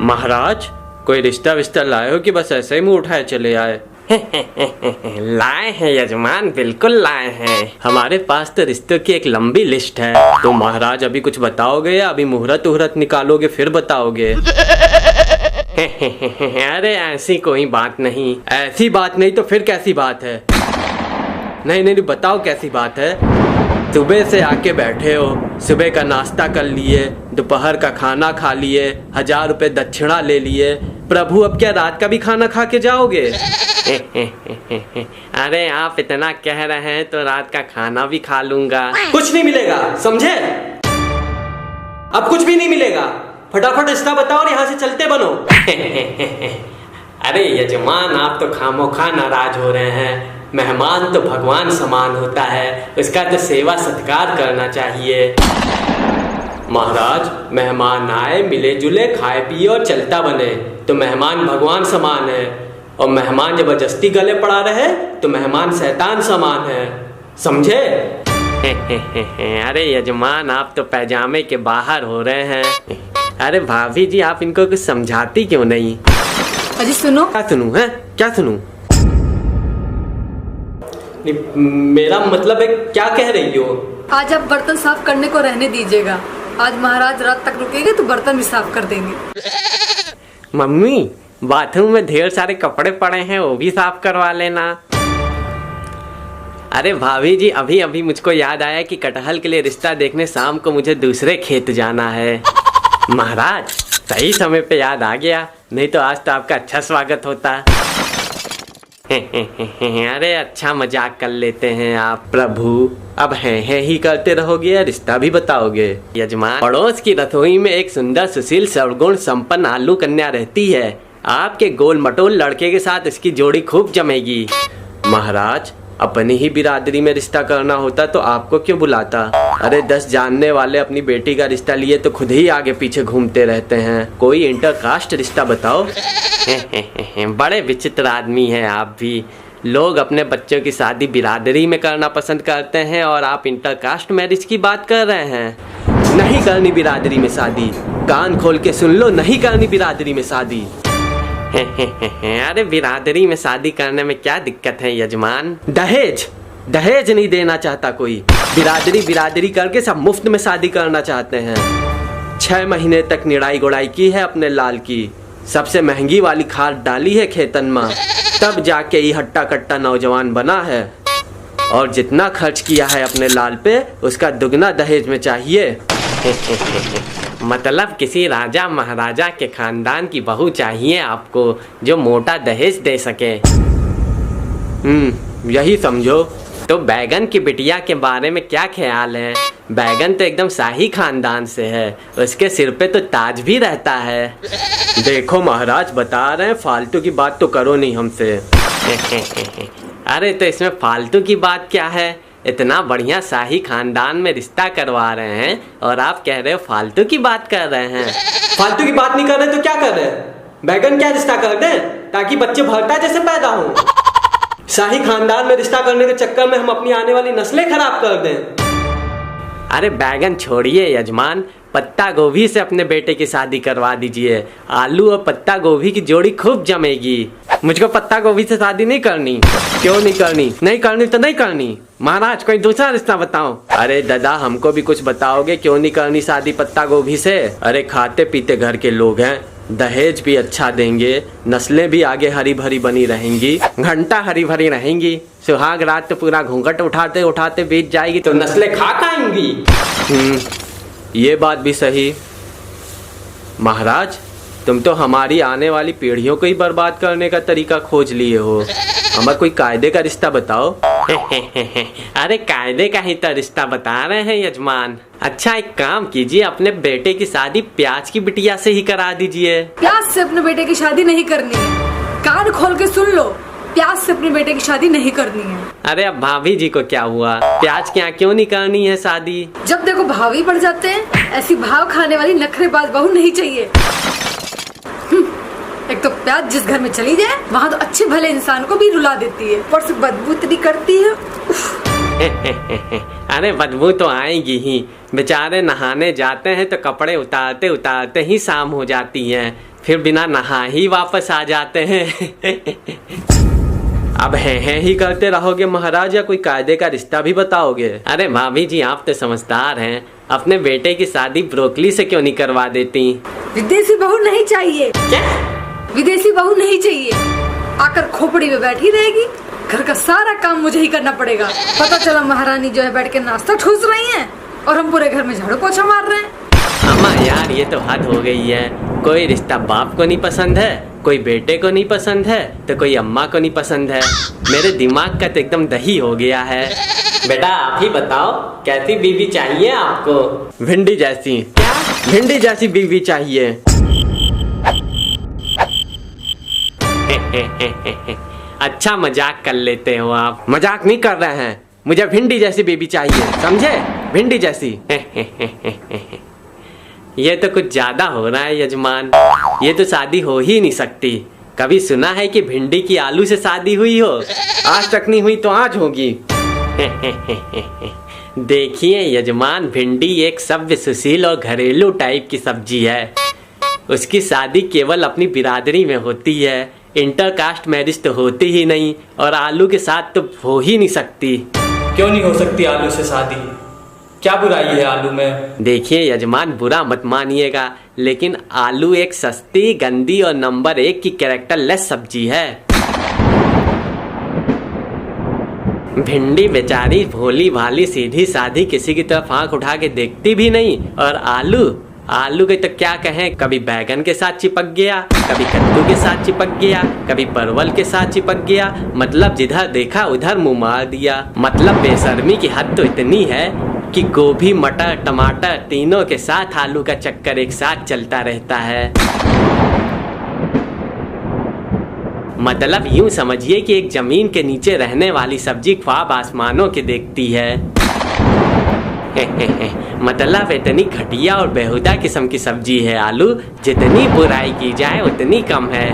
महाराज, कोई रिश्ता विश्ता लाए हो कि बस ऐसे ही मुंह उठाए चले आए? लाए हैं यजमान, बिल्कुल लाए हैं। हमारे पास तो रिश्तों की एक लंबी लिस्ट है। तो महाराज अभी कुछ बताओगे या अभी मुहूर्त उहूर्त निकालोगे फिर बताओगे? अरे ऐसी कोई बात नहीं। ऐसी बात नहीं तो फिर कैसी बात है? नहीं नहीं बताओ कैसी बात है। सुबह से आके बैठे हो, सुबह का नाश्ता कर लिए, दोपहर का खाना खा लिए, 1000 रुपए दक्षिणा ले लिए। प्रभु अब क्या रात का भी खाना खा के जाओगे? अरे आप इतना कह रहे हैं तो रात का खाना भी खा लूंगा। कुछ नहीं मिलेगा, समझे? अब कुछ भी नहीं मिलेगा। फटाफट रिश्ता बताओ और यहाँ से चलते बनो। अरे यजमान, आप तो खामोखा नाराज हो रहे हैं। मेहमान तो भगवान समान होता है, उसका तो सेवा सत्कार करना चाहिए। महाराज, मेहमान आए, मिले जुले, खाए पिए और चलता बने तो मेहमान भगवान समान है, और मेहमान जबरदस्ती गले पड़ा रहे तो मेहमान शैतान समान है, समझे? अरे यजमान, आप तो पैजामे के बाहर हो रहे हैं। अरे भाभी जी, आप इनको कुछ समझाती क्यों नहीं? अजी सुनो। क्या सुनूं? है क्या सुनूं? मेरा मतलब है, क्या कह रही हो? आज आप बर्तन साफ करने को रहने दीजिएगा। आज महाराज रात तक रुकेंगे तो बर्तन भी साफ कर देंगे। मम्मी, बाथरूम में ढेर सारे कपड़े पड़े हैं, वो भी साफ करवा लेना। अरे भाभी जी, अभी अभी मुझको याद आया कि कटहल के लिए रिश्ता देखने शाम को मुझे दूसरे खेत जाना है। महाराज, सही समय पे याद आ गया, नहीं तो आज तो आपका अच्छा स्वागत होता। अरे अच्छा मजाक कर लेते हैं आप। प्रभु, अब है ही करते रहोगे या रिश्ता भी बताओगे? यजमान, पड़ोस की रसोई में एक सुंदर सुशील सर्वगुण संपन्न आलू कन्या रहती है। आपके गोल मटोल लड़के के साथ इसकी जोड़ी खूब जमेगी। महाराज, अपनी ही बिरादरी में रिश्ता करना होता तो आपको क्यों बुलाता? अरे 10 जानने वाले अपनी बेटी का रिश्ता लिए तो खुद ही आगे पीछे घूमते रहते हैं। कोई इंटरकास्ट रिश्ता बताओ। बड़े विचित्र आदमी हैं आप भी। लोग अपने बच्चों की शादी बिरादरी में करना पसंद करते हैं और आप इंटरकास्ट मैरिज की बात कर रहे हैं। नहीं करनी बिरादरी में शादी, कान खोल के सुन लो, नहीं करनी बिरादरी में शादी। अरे बिरादरी में शादी करने में क्या दिक्कत है यजमान? दहेज नहीं देना चाहता कोई। बिरादरी करके सब मुफ्त में शादी करना चाहते हैं। 6 महीने तक निड़ाई गुड़ाई की है अपने लाल की, सबसे महंगी वाली खाद डाली है खेतन में, तब जाके ये हट्टा कट्टा नौजवान बना है। और जितना खर्च किया है अपने लाल पे, उसका दुगना दहेज में चाहिए। मतलब किसी राजा महाराजा के खानदान की बहू चाहिए आपको, जो मोटा दहेज दे सके। यही समझो। तो बैगन की बिटिया के बारे में क्या ख्याल है? बैगन तो एकदम शाही खानदान से है, उसके सिर पे तो ताज भी रहता है। देखो महाराज, बता रहे हैं, फालतू की बात तो करो नहीं हमसे। अरे तो इसमें फालतू की बात क्या है? इतना बढ़िया शाही खानदान में रिश्ता करवा रहे हैं और आप कह रहे हो फालतू की बात कर रहे हैं। फालतू की बात नहीं कर रहे तो क्या कर रहे हैं? बैगन क्या रिश्ता कर दें ताकि बच्चे भरता जैसे पैदा हों? शाही खानदान में रिश्ता करने के चक्कर में हम अपनी आने वाली नस्लें खराब कर दें। अरे बैगन छोड़िए यजमान, पत्ता गोभी से अपने बेटे की शादी करवा दीजिए। आलू और पत्ता गोभी की जोड़ी खूब जमेगी। मुझको पत्ता गोभी से शादी नहीं करनी। क्यों नहीं करनी? नहीं करनी तो नहीं करनी। महाराज, कोई दूसरा रिश्ता बताओ। अरे दादा, हमको भी कुछ बताओगे क्यों नहीं करनी शादी पत्ता गोभी से? अरे खाते पीते घर के लोग हैं, दहेज भी अच्छा देंगे, नस्लें भी आगे हरी भरी बनी रहेंगी, घंटा हरी भरी रहेंगी। सुहाग रात तो पूरा घूंघट उठाते उठाते बीत जाएगी तो नस्लें खा खाएंगी। ये बात भी सही। महाराज, तुम तो हमारी आने वाली पीढ़ियों को ही बर्बाद करने का तरीका खोज लिए हो। हमें कोई कायदे का रिश्ता बताओ। अरे कायदे का ही तो रिश्ता बता रहे हैं यजमान। अच्छा एक काम कीजिए, अपने बेटे की शादी प्याज की बिटिया से ही करा दीजिए। प्याज से अपने बेटे की शादी नहीं करनी है। कान खोल के सुन लो, प्याज से अपने बेटे की शादी नहीं करनी है। अरे अब भाभी जी को क्या हुआ? प्याज क्या क्यों नहीं करनी है शादी? जब देखो भावी बढ़ जाते हैं। ऐसी भाव खाने वाली नखरेबाज बहू नहीं चाहिए। एक तो प्याज जिस घर में चली जाए वहाँ तो अच्छे भले इंसान को भी रुला देती है, पर से बदबू इतनी करती है। अरे बदबू तो आएगी ही, बेचारे नहाने जाते हैं तो कपड़े उतारते उतारते ही शाम हो जाती है, फिर बिना नहा ही वापस आ जाते हैं। अब हैं ही करते रहोगे महाराज या कोई कायदे का रिश्ता भी बताओगे? अरे भाभी जी आप तो समझदार हैं, अपने बेटे की शादी ब्रोकली से क्यों नहीं करवा देती? विदेशी बहू नहीं चाहिए। क्या? विदेशी बहू नहीं चाहिए, आकर खोपड़ी में बैठी रहेगी, घर का सारा काम मुझे ही करना पड़ेगा। पता चला महारानी जो है बैठ के नाश्ता ठूस रही हैं और हम पूरे घर में झाड़ू पोछा मार रहे हैं। अम्मा यार ये तो हद हो गई है, कोई रिश्ता बाप को नहीं पसंद है, कोई बेटे को नहीं पसंद है, तो कोई अम्मा को नहीं पसंद है। मेरे दिमाग का तो एकदम दही हो गया है। बेटा आप ही बताओ कैसी बीवी चाहिए आपको? भिंडी जैसी। क्या? भिंडी जैसी बीवी चाहिए। अच्छा मजाक कर लेते हो आप। मजाक नहीं कर रहे हैं, मुझे भिंडी जैसी बीवी चाहिए, समझे? भिंडी जैसी। ये तो कुछ ज्यादा हो रहा है यजमान, ये तो शादी हो ही नहीं सकती। कभी सुना है कि भिंडी की आलू से शादी हुई हो? आज तक नहीं हुई तो आज होगी। देखिए यजमान, भिंडी एक सभ्य सुशील और घरेलू टाइप की सब्जी है। उसकी शादी केवल अपनी बिरादरी में होती है, इंटरकास्ट मैरिज तो होती ही नहीं, और आलू के साथ तो हो ही नहीं सकती। क्यों नहीं हो सकती आलू से शादी? क्या बुराई है आलू में? देखिए यजमान, बुरा मत मानिएगा, लेकिन आलू एक सस्ती, गंदी और नंबर 1 की कैरेक्टरलेस सब्जी है। भिंडी बेचारी भोली भाली सीधी साधी, किसी की तरफ आंख उठा के देखती भी नहीं, और आलू के तो क्या कहें, कभी बैगन के साथ चिपक गया, कभी कद्दू के साथ चिपक गया, कभी परवल के साथ चिपक गया, मतलब जिधर देखा उधर मुंह मार दिया। मतलब बेशर्मी की हद तो इतनी है कि गोभी, मटर, टमाटर तीनों के साथ आलू का चक्कर एक साथ चलता रहता है। मतलब यूं समझिए कि एक जमीन के नीचे रहने वाली सब्जी ख्वाब आसमानों के देखती है। मतलब इतनी घटिया और बेहुदा किस्म की सब्जी है आलू, जितनी बुराई की जाए उतनी कम है।